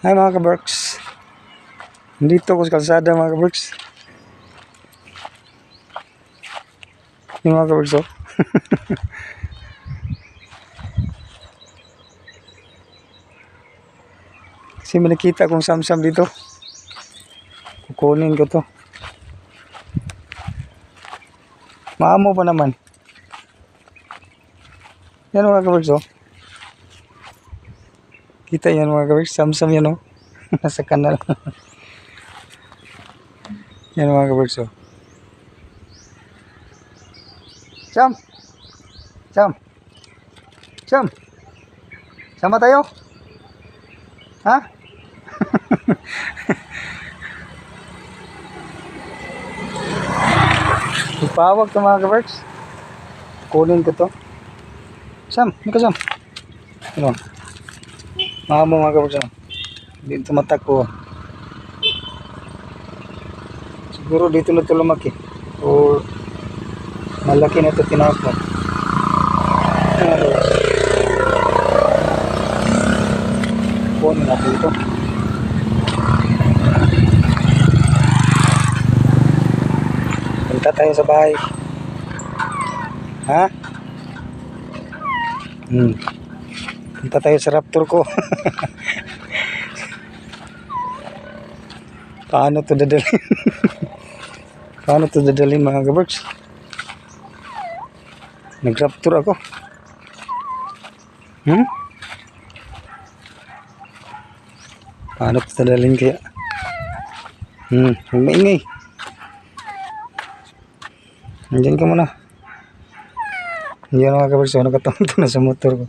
Hi mga ka-Berks. Nandito ako sa kalsada mga ka-Berks. Yung mga ka-Berks oh. Kasi may nakita akong samsam dito. Kukunin ko to. Maamo pa naman. Yan mga ka-Berks oh. Kita yan mga ka-Berks. Samsam yan oh. Nasa kanal. Yan mga ka-Berks oh. Sam! Sam! Sam! Sama tayo? Ha? Ipawag to mga ka-Berks. Kunin ko to. Sam! Ano ka Sam? Ano? Maamo mga ka-Berks oh. Dito matakbo. Siguro dito na ito lumaki. O malaki na ito tinapon. Kunin natin ito. Punta tayo sa bahay. Ha? Punta tayo sa raptor ko. Paano ito dadalhin? Paano ito dadalhin mga ka-Berks? Nag-raptor ako. Paano ito dadalhin kaya? Huwag maingay. Nandiyan ka muna. Nandiyan mga ka-Berks. Nakatawag ito na sa motor ko.